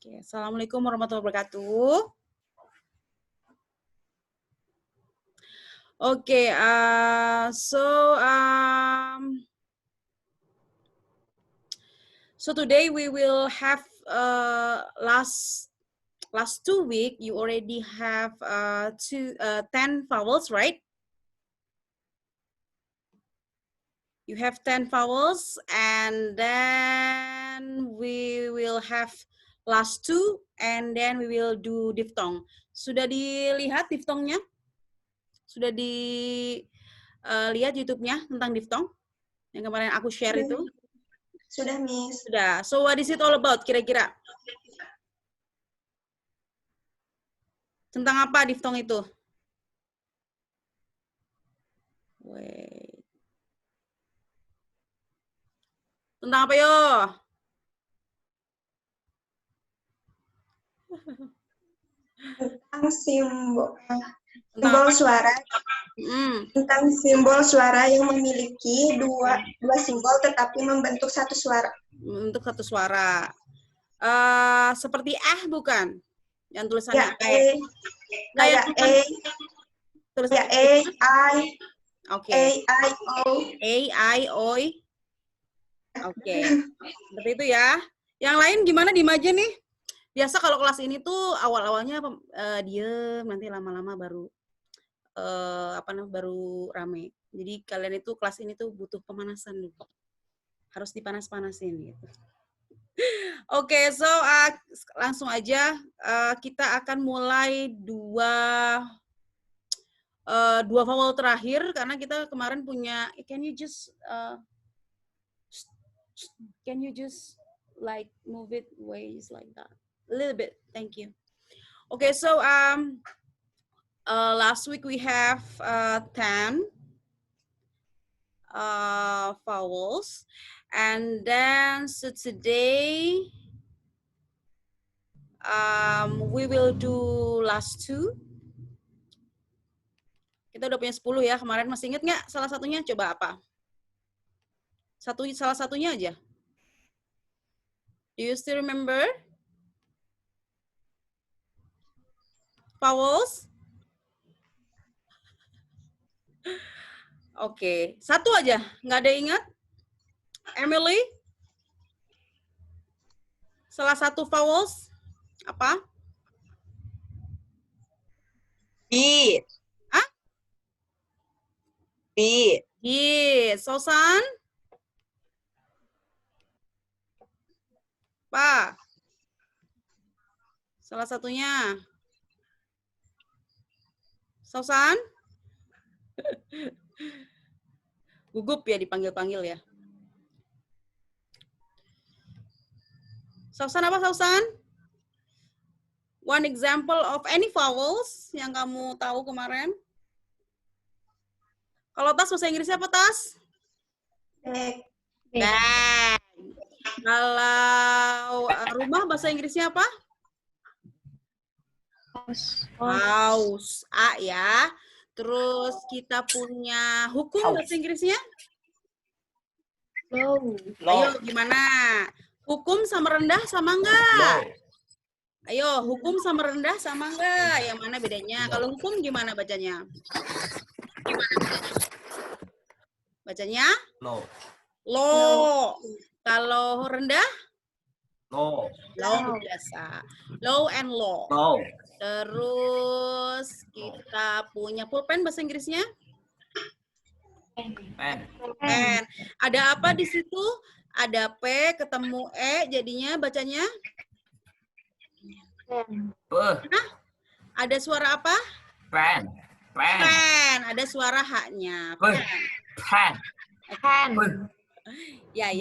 Oke, Assalamualaikum warahmatullahi wabarakatuh. Okay, so today we will have last 2 week you already have 10 vowels, right? You have 10 vowels, and then we will have last 2, and then we will do diphthong. Sudah dilihat diphthongnya? Sudah dilihat YouTube-nya tentang diphthong yang kemarin aku share itu? Sudah, Miss. Sudah. So what is it all about kira-kira? Tentang apa diphthong itu? Wait. Tentang apa yo? Tentang simbol suara. Tentang simbol suara yang memiliki dua simbol tetapi membentuk satu suara. Membentuk satu suara. Seperti bukan? Yang tulisannya ya, kayak tulisannya I. Oke. A, I, O. Oke. Seperti itu ya. Yang lain gimana di Majen nih? Biasa kalau kelas ini tuh awal-awalnya diem, nanti lama-lama baru baru rame. Jadi kalian itu kelas ini tuh butuh pemanasan dulu. Harus dipanas-panasin gitu. Oke, so langsung aja kita akan mulai dua vowel terakhir karena kita kemarin punya. Can you just like move it ways like that a little bit? Thank you. Okay, so last week we have 10 vowels, and then so today we will do last 2. Kita udah punya 10 ya kemarin, masih ingat nggak salah satunya? Coba apa? Salah satunya aja. Do you still remember? Vowels? Oke, satu aja, nggak ada ingat? Emily? Salah satu vowels apa? B. Hah? B. B. Sosan? Apa? Salah satunya. Sosan? Gugup ya dipanggil-panggil ya. Sausan apa Sausan? One example of any vowels yang kamu tahu kemarin. Kalau Tas bahasa Inggrisnya apa Tas? Bag. Kalau rumah bahasa Inggrisnya apa? House. A ya. Terus kita punya hukum bahasa Inggrisnya? Law. Ayo gimana? Hukum sama rendah sama enggak? Ayo, hukum sama rendah sama enggak? Yang mana bedanya? Kalau hukum gimana bacanya? Bacanya? Law. Law. Kalau rendah? Law. Law biasa. Law and law. Law. Terus kita punya pulpen bahasa Inggrisnya? Pen. Pen. Ada apa di situ? Ada P ketemu E, jadinya bacanya? Nah, ada suara apa? Pen. Pen. Pen. Ada suara H-nya. Pen. Pen. Ya.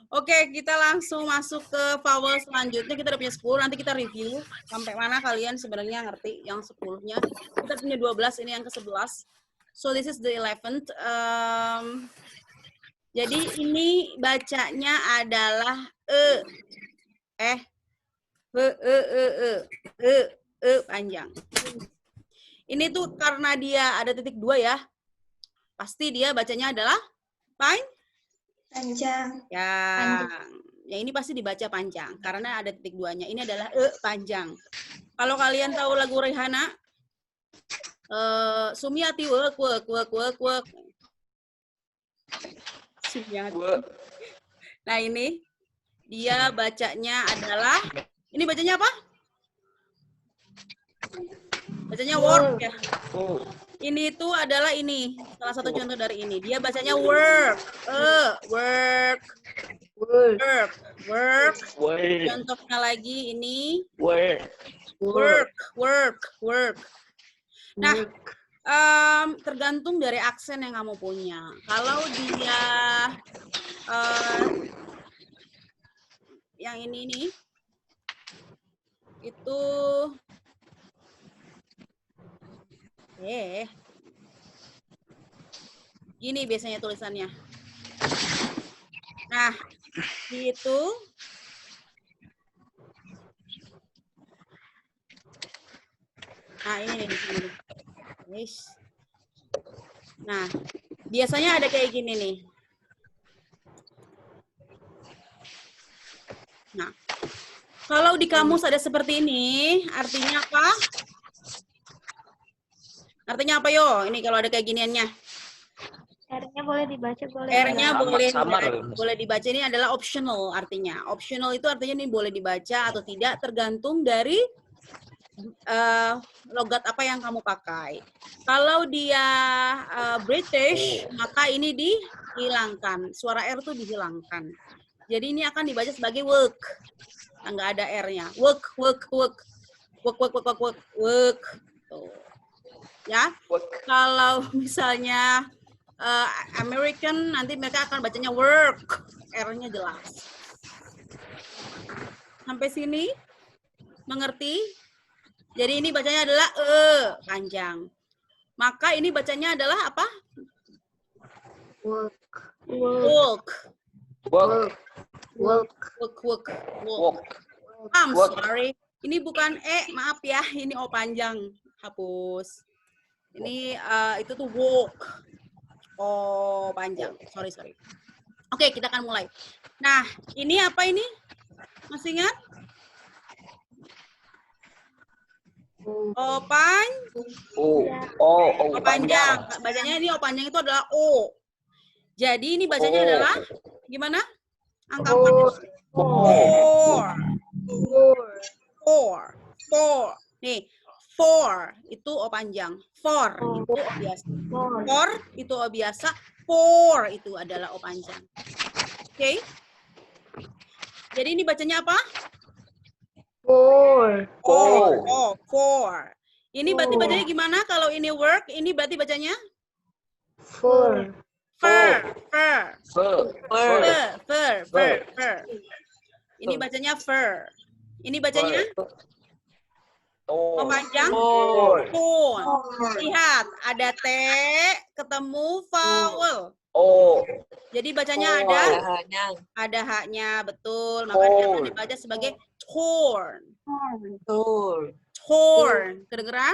Oke, kita langsung masuk ke vowel selanjutnya. Kita udah punya 10, nanti kita review sampai mana kalian sebenarnya ngerti yang 10-nya. Kita punya 12, ini yang ke-11. So this is the 11th. Jadi ini bacanya adalah panjang. Ini tuh karena dia ada titik 2 ya. Pasti dia bacanya adalah panjang. Panjang. Ya. Yang ini pasti dibaca panjang karena ada titik duanya. Ini adalah panjang. Kalau kalian tahu lagu Rihanna, Sumiati work. Sumiati. Nah ini dia bacanya adalah, ini bacanya apa? Bacanya work ya. Ini tuh adalah ini, salah satu contoh dari ini. Dia bacanya work. Work. Contohnya lagi ini work. Nah, tergantung dari aksen yang kamu punya. Kalau dia yang ini nih, itu gini biasanya tulisannya. Nah, itu nah ini nih di sini. Nah, biasanya ada kayak gini nih. Nah, kalau di kamus ada seperti ini, artinya apa? Artinya apa yo? Ini kalau ada kayak giniannya. R-nya boleh dibaca, boleh. R-nya boleh dibaca. Ini adalah optional artinya. Optional itu artinya ini boleh dibaca atau tidak tergantung dari logat apa yang kamu pakai. Kalau dia British, maka ini dihilangkan. Suara R itu dihilangkan. Jadi ini akan dibaca sebagai work. Nggak ada R-nya. Work. Tuh. Ya. Kalau misalnya American, nanti mereka akan bacanya work. R-nya jelas. Sampai sini? Mengerti? Jadi ini bacanya adalah panjang. Maka ini bacanya adalah apa? Work. I'm sorry. Ini bukan maaf ya. Ini O panjang. Hapus. Ini itu tuh walk. Oh, panjang. Sorry. Oke, kita akan mulai. Nah, ini apa ini? Masih ingat? O panjang. Bacanya ini O panjang itu adalah O. Jadi ini bacanya adalah gimana? Angka 4. Nih, 4 itu O panjang. 4 itu O biasa. 4 itu O biasa. 4 itu adalah O panjang. Oke? Jadi ini bacanya apa? 4. Ini berarti bacanya gimana? Kalau ini work, ini berarti bacanya? 4. Fur. Ini bacanya fur. Ini bacanya? O panjang? Phone. Lihat, ada T ketemu vowel. Jadi bacanya ada haknya, betul. Maka dia akan dibaca sebagai torn. Kedengeran?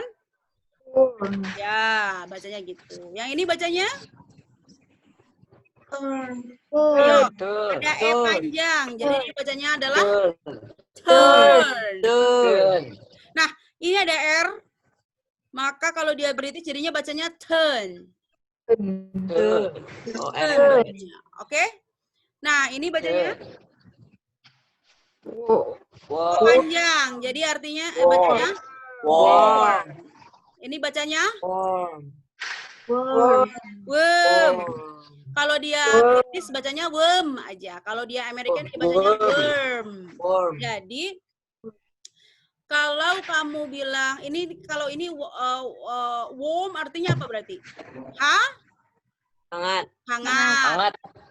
Ya, bacanya gitu. Yang ini bacanya? Ayo, ada E panjang. Jadi ini bacanya adalah turn. Nah, ini ada R. Maka kalau dia British jadinya bacanya turn. Oke? Nah, ini bacanya panjang. Jadi artinya bacanya warm. Ini bacanya worm. Kalau dia British bacanya worm aja. Kalau dia American bacanya worm. Jadi kalau kamu bilang ini, kalau ini warm artinya apa berarti? Hangat.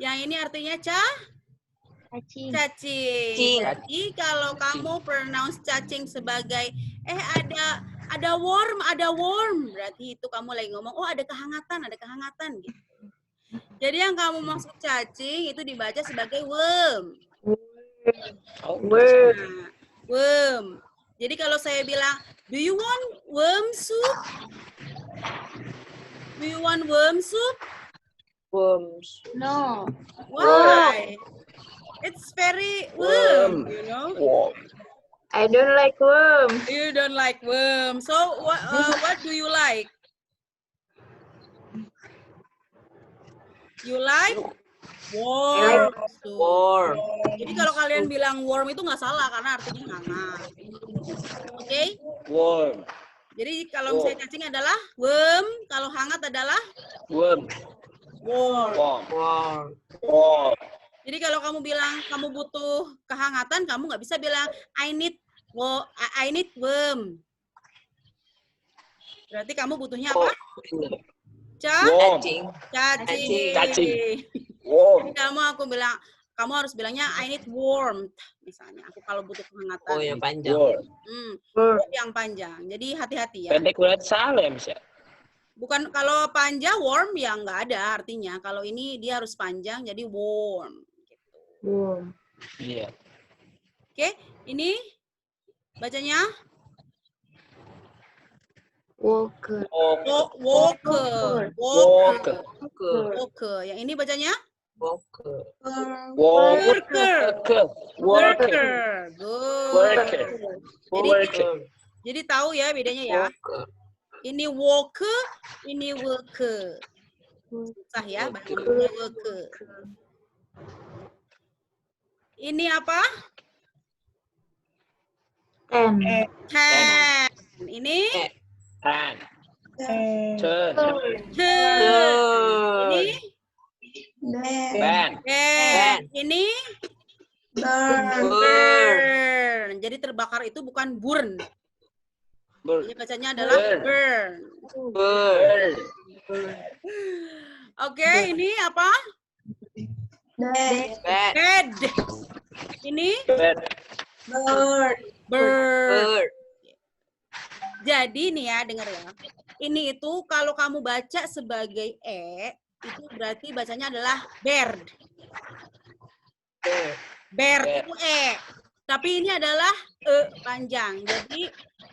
Yang ini artinya cacing. Jadi kalau kamu pronounce cacing sebagai ada worm, berarti itu kamu lagi ngomong ada kehangatan gitu. Jadi yang kamu maksud cacing itu dibaca sebagai worm. Worm. Jadi kalau saya bilang, do you want worm soup? Do you want worm soup? No. Why? It's very warm, you know. Warm. I don't like worm. You don't like worm. So what do you like? You like warm. soup. Warm. Jadi kalau kalian bilang warm itu nggak salah karena artinya hangat. Oke? Warm. Jadi kalau misalnya cacing adalah worm, kalau hangat adalah Warm. warm. Warm. Warm. Warm. Jadi kalau kamu bilang kamu butuh kehangatan, kamu nggak bisa bilang I need warm. Berarti kamu butuhnya apa? Warm. Cacing. Cacing. Warm. Jadi kamu harus bilangnya I need warmth. Misalnya, aku kalau butuh kehangatan. Oh, yang panjang. Yang panjang. Jadi hati-hati ya. Pendek berarti salah ya, Mas ya? Bukan kalau panjang warm ya nggak ada artinya. Kalau ini dia harus panjang jadi warm. Worm. Iya. Oke, ini bacanya Walker. walker. Walker. Walker. Yang ini bacanya Walker. worker. Worker. Good. Worker. Jadi tahu ya bedanya ya. Ini walker, ini worker. Susah ya bahasa worker. Ini apa? Ten. Ten. Ini Turn. Turn. turn. Ini Bed. Band. bed. Ini Burn. burn. Jadi terbakar itu bukan burn. Jadi bacanya adalah burn. Burn. Oke, ini apa? Bed. Bed. Ini Bed. Bird. bird. Jadi nih ya, dengar ya. Ini itu kalau kamu baca sebagai itu berarti bacanya adalah bird. Bird itu Tapi ini adalah panjang. Jadi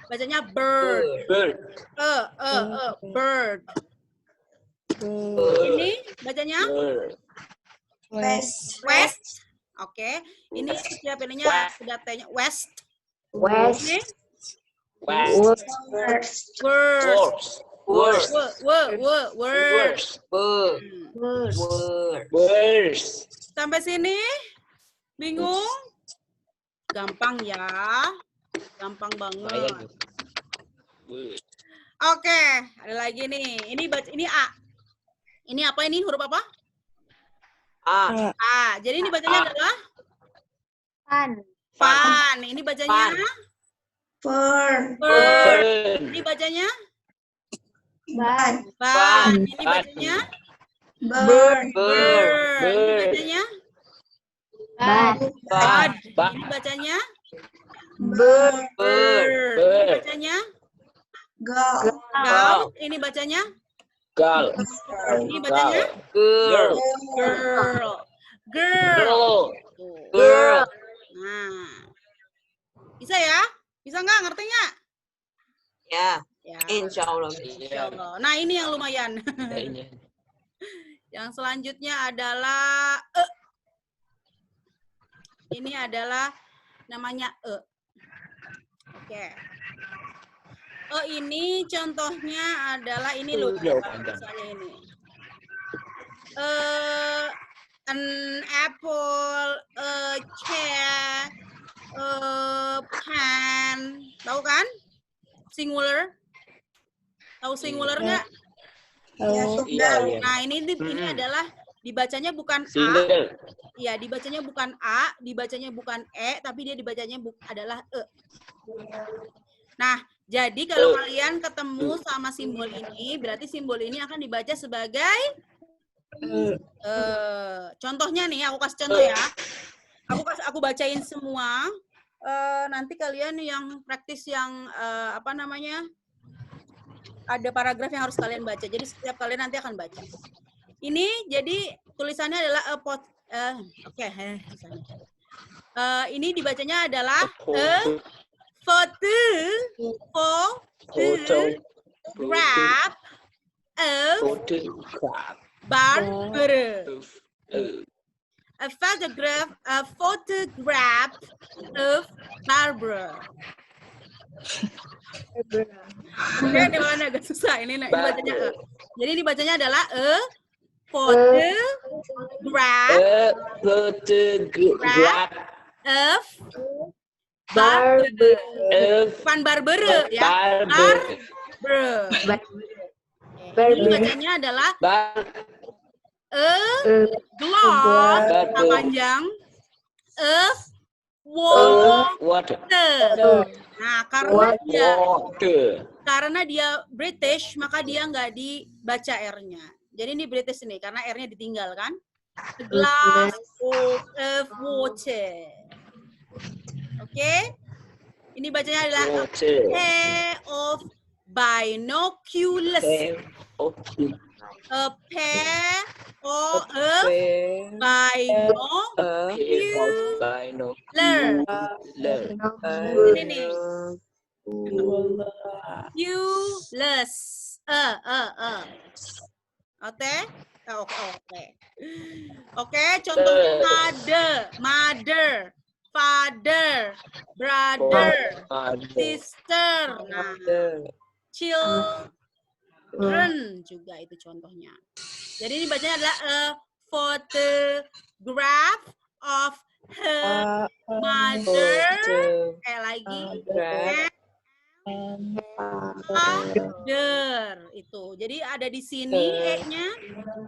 bacanya bird. Bird. Bird. Ini bacanya West. west. Oke. Ini setiap ininya sudah tanya west. West. Ini West. Worst. worst. Worst. Worst. Worst. Sampai sini bingung? Gampang ya. Gampang banget. Oke, ada lagi nih. Ini A. Ini apa ini? Huruf apa? A. A. Jadi ini bacanya adalah Fun. fun. Ini bacanya Fern. bird. Ini bacanya Bun. ban. Ini bacanya Burn. bird. Ini bacanya Bad. bud. Bud. Ini bacanya Bird. bird. Ini bacanya Go. gout. Ini bacanya Girl. ini bacanya Girl. girl. Girl. Girl. Tuh. Girl. Nah. Bisa ya? Bisa nggak? Ngerti nggak? Ya. Ya. Insya Allah. Insya Allah. Nah, ini yang lumayan. Yang selanjutnya adalah ini adalah namanya Oke. Ini contohnya adalah ini loh. Misalnya ini. An apple, a chair, a pen. Tahu kan? Singular. Tahu singular nggak? Ya, sudah. Nah, ini adalah dibacanya bukan A. Single. Iya, dibacanya bukan A, dibacanya bukan E, tapi dia dibacanya adalah E. Nah, jadi kalau kalian ketemu sama simbol ini, berarti simbol ini akan dibaca sebagai contohnya nih, aku kasih contoh ya. Aku bacain semua. Nanti kalian yang praktis yang apa namanya? Ada paragraf yang harus kalian baca. Jadi setiap kalian nanti akan baca. Ini jadi tulisannya adalah ini dibacanya adalah photograph of Barbara. A photograph of Barbara. Oke, di mana agak susah ini bacanya E. Jadi ini bacanya adalah photograph A photograph of Barbara. Bukan Barbara ya. Barbara. Barbara. Ini bacanya adalah glass panjang of Water. Nah, karena dia British, maka dia nggak dibaca R-nya. Jadi ini British nih, karena R-nya ditinggal kan. A glass of water. Oke? Ini bacanya adalah a pair of binoculars. A pair of binoculars. Ini nih. Binoculars. Oke? Oke, contohnya mother, father, brother, sister. Nah, children juga itu contohnya. Jadi ini bacanya adalah a photograph of her mother. Father itu. Jadi ada di sini E-nya,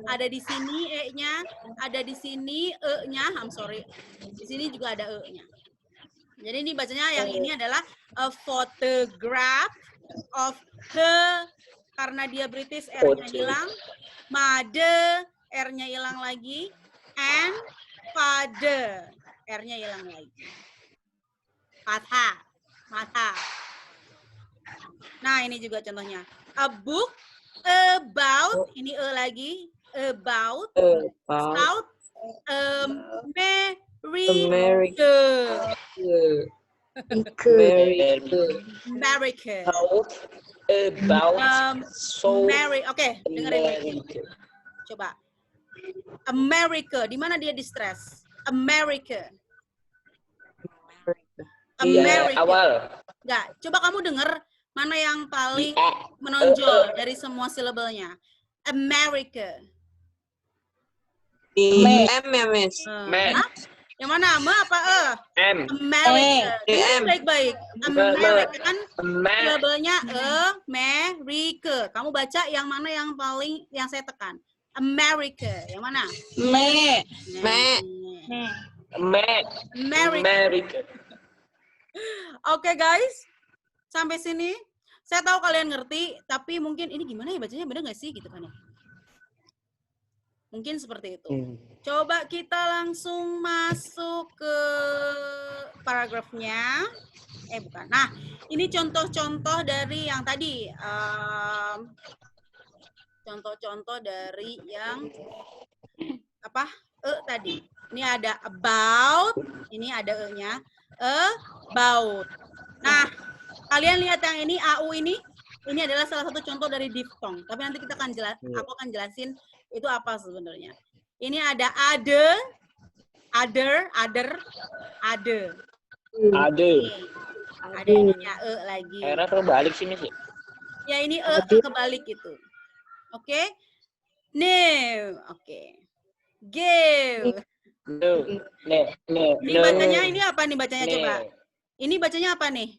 ada di sini E-nya, ada di sini E-nya. I'm sorry. Di sini juga ada E-nya. Jadi ini bacanya yang ini adalah a photograph of the, karena dia British R-nya hilang, mother R-nya hilang lagi, and father R-nya hilang lagi. Mata. Nah, ini juga contohnya. A book about, ini lagi, about South America. Oke, dengerin lagi. Coba. America, di mana dia di stress? America. Awal. Enggak, coba kamu dengar mana yang paling menonjol dari semua silabelnya. America. Yang mana? Apa M. America. Baik-baik. America kan silabelnya America. Kamu baca yang mana yang paling yang saya tekan? America. Yang mana? America. Oke, guys. Sampai sini. Saya tahu kalian ngerti, tapi mungkin ini gimana ya bacanya, bener nggak sih gitu kan ya? Mungkin seperti itu. Coba kita langsung masuk ke paragrafnya. Bukan. Nah, ini contoh-contoh dari yang tadi. Contoh-contoh dari yang apa? Tadi. Ini ada about, ini ada E-nya. About. Nah, kalian lihat yang ini, AU ini adalah salah satu contoh dari diftong. Tapi nanti kita akan aku akan jelasin itu apa sebenarnya. Ini ada other. Ada ininya E lagi. Era terbalik sini sih. Ya ini E kebalik itu. Oke. No. Oke. Give. No. Ini bacanya ini apa nih bacanya coba? Ini bacanya apa nih?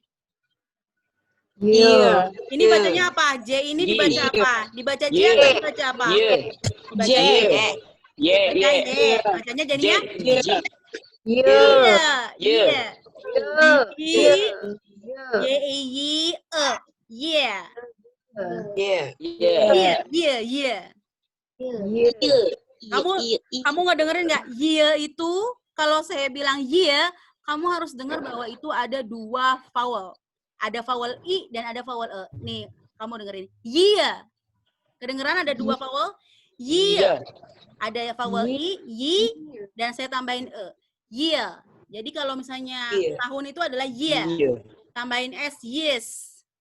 Ini bacanya apa? J ini dibaca apa? Dibaca J atau dibaca apa? Dibaca J. Bacanya jadinya Kamu nggak dengerin nggak? Itu kalau saya bilang kamu harus dengar bahwa itu ada dua vowel. Ada vowel I dan ada vowel E. Nih, kamu dengerin. Kedengeran ada dua vowel? Ada vowel I, dan saya tambahin E. Jadi kalau misalnya tahun itu adalah tambahin S, yes.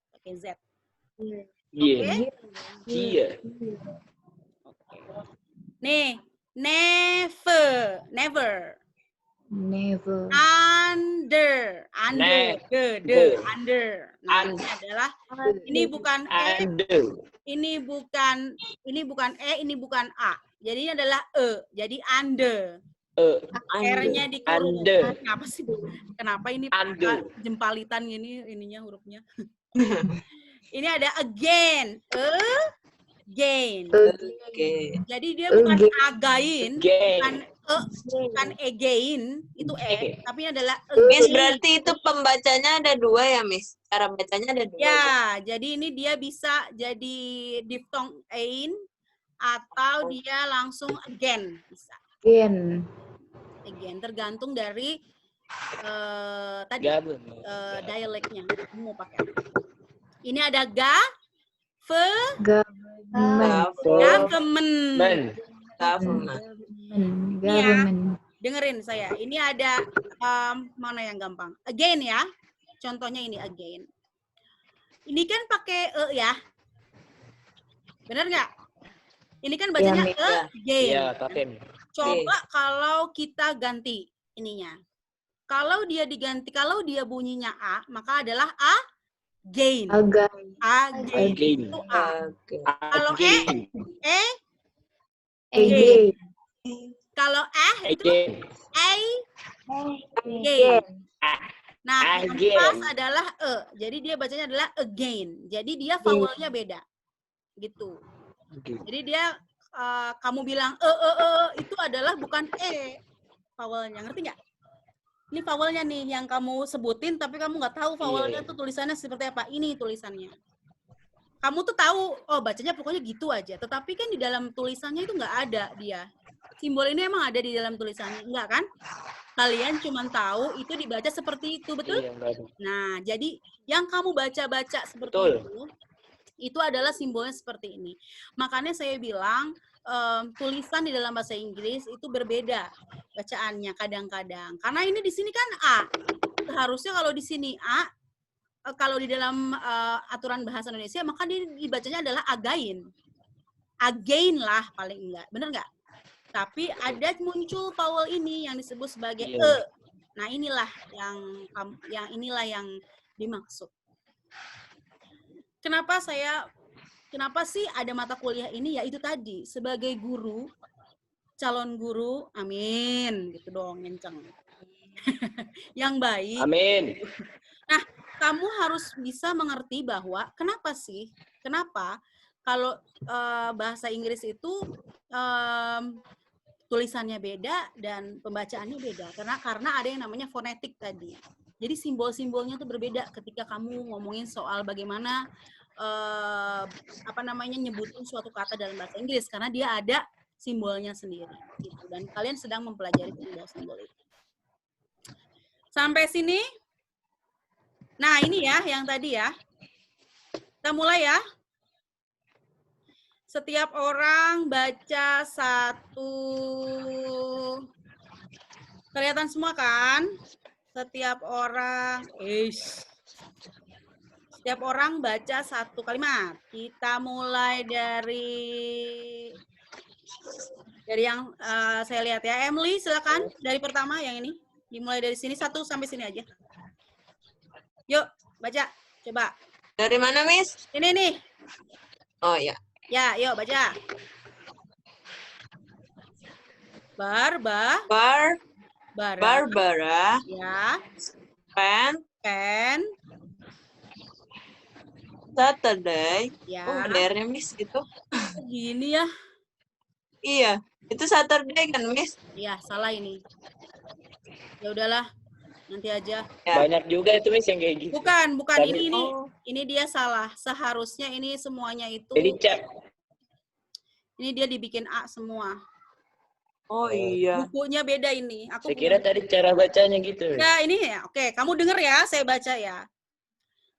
Pakai Z. Oke? Nih, Never. Never. Never. Under. Under. Under. Nah, ini adalah ini bukan E, Ando. ini bukan E, ini bukan A. Jadi ini adalah E. Jadi under. R-nya dikurung. Under. Kenapa sih? Kenapa ini Under. jempalitan gini ininya hurufnya? Ini ada again. Again. Oke. Jadi dia bukan again, Again. bukan again, itu tapi ini adalah Miss, again. berarti itu pembacanya ada 2 ya, Miss? Cara bacanya ada 2. Ya, jadi ini dia bisa jadi diftong ein atau dia langsung again bisa. Again. Again tergantung dari tadi Government. dialeknya mau pakai. Ini ada Government. government. Government. Government. Dengerin saya. Ini ada mana yang gampang? Again ya. Contohnya ini again. Ini kan pakai ya. Benar nggak? Ini kan bacanya again. Iya, pakai. Coba kalau kita ganti ininya. Kalau dia diganti, kalau dia bunyinya A, maka adalah again. Again. Again. Again. Itu A. Oke. Kalau Again. Again. Kalau itu Again. again. Nah, yang Again. pas adalah Jadi dia bacanya adalah again. Jadi dia vowelnya beda. Gitu. Jadi dia kamu bilang itu adalah bukan vowelnya. Ngerti nggak? Ini vowelnya nih yang kamu sebutin tapi kamu nggak tahu vowelnya tuh tulisannya seperti apa. Ini tulisannya. Kamu tuh tahu, bacanya pokoknya gitu aja. Tetapi kan di dalam tulisannya itu nggak ada dia. Simbol ini emang ada di dalam tulisannya, enggak kan? Kalian cuma tahu itu dibaca seperti itu, betul? Iya, enggak ada. Nah, jadi yang kamu baca-baca seperti Betul. itu adalah simbolnya seperti ini. Makanya saya bilang tulisan di dalam bahasa Inggris itu berbeda bacaannya kadang-kadang. Karena ini di sini kan A. Seharusnya kalau di sini A, kalau di dalam aturan bahasa Indonesia maka dia dibacanya adalah again. Again lah paling enggak. Bener nggak? Tapi ada muncul vowel ini yang disebut sebagai Iya. Nah, inilah yang dimaksud. Kenapa sih ada mata kuliah ini? Ya itu tadi, sebagai guru, calon guru, amin, gitu dong, ngenceng. Yang baik. Amin. Nah, kamu harus bisa mengerti bahwa kenapa kalau bahasa Inggris itu tulisannya beda dan pembacaannya beda karena ada yang namanya fonetik tadi. Jadi simbol-simbolnya tuh berbeda ketika kamu ngomongin soal bagaimana nyebutin suatu kata dalam bahasa Inggris karena dia ada simbolnya sendiri gitu. Dan kalian sedang mempelajari simbol-simbol itu. Sampai sini. Nah, ini ya yang tadi ya. Kita mulai ya. Setiap orang baca satu. Kelihatan semua kan? Setiap orang baca satu kalimat. Kita mulai dari yang saya lihat ya. Emily, silakan dari pertama yang ini. Dimulai dari sini 1 sampai sini aja. Yuk, baca. Coba. Dari mana, Miss? Ini nih. Oh, ya. Ya, yuk baca. Barbara. Ya. Spend Saturday. Ya. Oh, benernya, Miss, gitu. Gini ya. Iya, itu Saturday kan, Miss? Iya, salah ini. Ya udahlah, nanti aja. Ya. Banyak juga itu Miss yang kayak gitu. Bukan Tadi- ini dia salah. Seharusnya ini semuanya itu Jadi cak. ini dia dibikin A semua. Oh, iya. Bukunya beda ini. Aku Saya kira tadi cara bacanya gitu. Ya, ini ya. Oke, kamu denger ya, saya baca ya.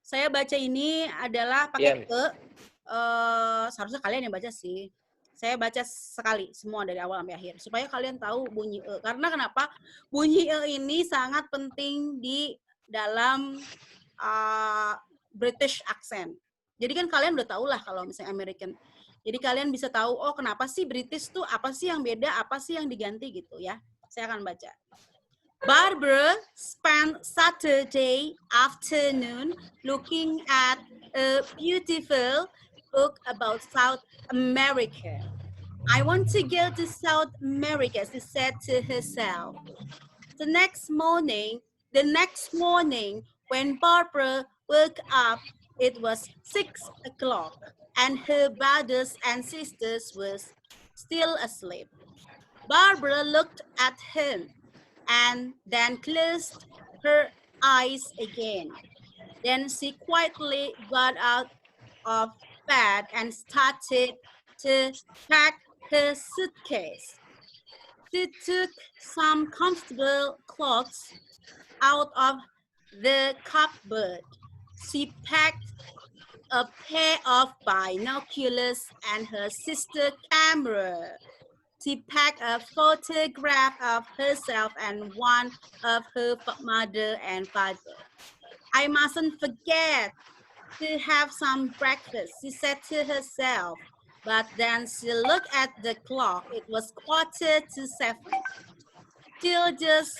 Saya baca ini adalah pakai seharusnya kalian yang baca sih. Saya baca sekali semua dari awal sampai akhir supaya kalian tahu bunyi e. Karena kenapa? Bunyi e ini sangat penting di dalam British accent. Jadi kan kalian udah tahu lah kalau misalnya American Jadi kalian bisa tahu, oh kenapa sih British tuh, apa sih yang beda, apa sih yang diganti gitu ya. Saya akan baca. Barbara spent Saturday afternoon looking at a beautiful book about South America. I want to go to South America, she said to herself. The next morning, when Barbara woke up, it was 6 o'clock, and her brothers and sisters were still asleep. Barbara looked at him and then closed her eyes again. Then she quietly got out of bed and started to pack her suitcase. She took some comfortable clothes out of the cupboard. She packed a pair of binoculars and her sister's camera. She packed a photograph of herself and one of her mother and father. I mustn't forget to have some breakfast, she said to herself. But then she looked at the clock. It was 6:45. She'll just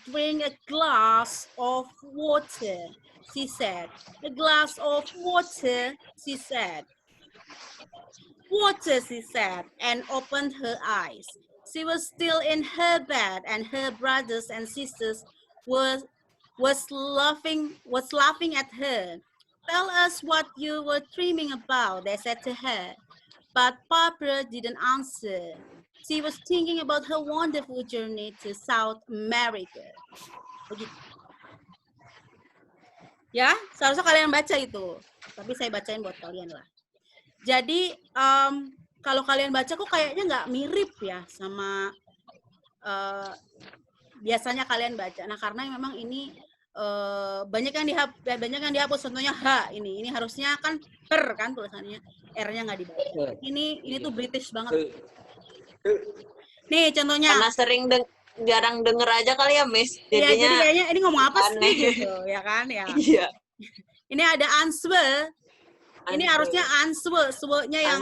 drink a glass of water, she said. A glass of water, she said. Water, she said, and opened her eyes. She was still in her bed, and her brothers and sisters was laughing at her. Tell us what you were dreaming about, they said to her. But Barbara didn't answer. She was thinking about her wonderful journey to South America. Begitu. Ya, seharusnya kalian baca itu. Tapi saya bacain buat kalian lah. Jadi, kalau kalian baca kok kayaknya nggak mirip ya sama biasanya kalian baca. Nah, karena memang ini banyak yang dihapus, contohnya H ini harusnya kan per kan tulisannya, R-nya nggak dibaca. Ini tuh British banget. Nih contohnya. Karena jarang denger aja kali ya, Miss. Iya, Jadinya jadi kayaknya ini ngomong apa sih aneh. gitu, ya kan ya. Iya. Ini ada answer. Ini harusnya answer, suwe-nya yang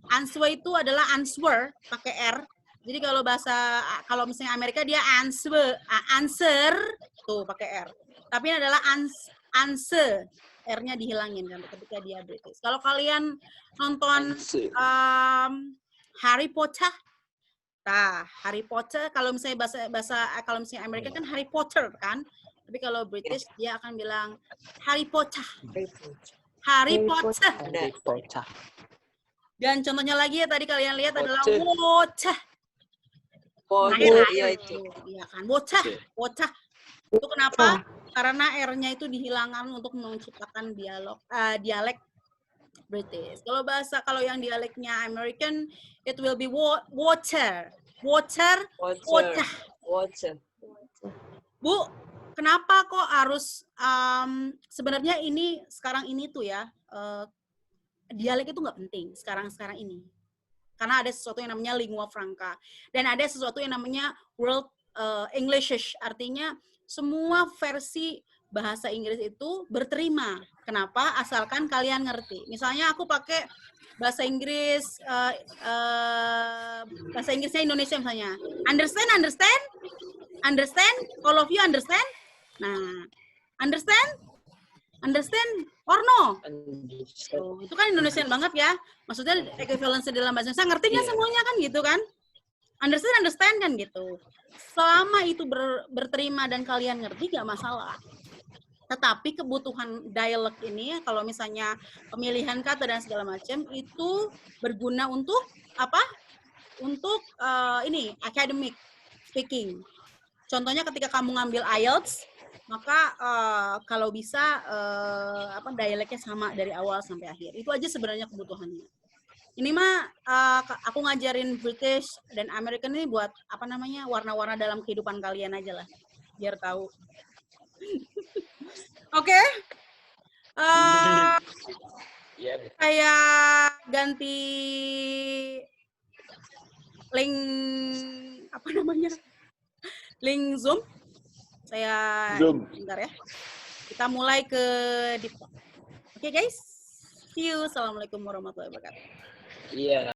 answer itu adalah answer pakai R. Jadi kalau misalnya Amerika dia answer tuh pakai R. Tapi ini adalah answer, R-nya dihilangin kan ketika dia British. Kalau kalian nonton Harry Potter, Harry Potter kalau misalnya kalau misalnya Amerika kan Harry Potter kan. Tapi kalau British dia akan bilang Harry Potter. Harry Potter. Dan contohnya lagi ya tadi kalian lihat adalah water. Iya itu. Iya kan, water. Itu kenapa? Karena R-nya itu dihilangkan untuk menciptakan dialek British. Kalau yang dialeknya American, it will be water. Bu, kenapa kok harus sebenarnya ini sekarang ini tuh ya dialek itu nggak penting sekarang ini. Karena ada sesuatu yang namanya lingua franca dan ada sesuatu yang namanya world English, artinya semua versi bahasa Inggris itu berterima. Kenapa? Asalkan kalian ngerti. Misalnya aku pakai bahasa Inggris bahasa Inggrisnya Indonesia misalnya. Understand? All of you understand? Nah, understand or no? Tuh, itu kan Indonesian banget ya. Maksudnya equivalency dalam bahasa Indonesia, ngerti nggak semuanya kan gitu kan? Understand kan gitu. Selama itu berterima dan kalian ngerti nggak masalah. Tetapi kebutuhan dialog ini, kalau misalnya pemilihan kata dan segala macam, itu berguna untuk apa? Untuk academic speaking. Contohnya ketika kamu ngambil IELTS, maka kalau bisa dialeknya sama dari awal sampai akhir. Itu aja sebenarnya kebutuhannya. Ini mah aku ngajarin British dan American ini buat warna-warna dalam kehidupan kalian aja lah, biar tahu. Oke. Saya ganti link link Zoom. Saya bentar ya. Kita mulai ke Oke guys. you. Assalamualaikum warahmatullahi wabarakatuh. Iya.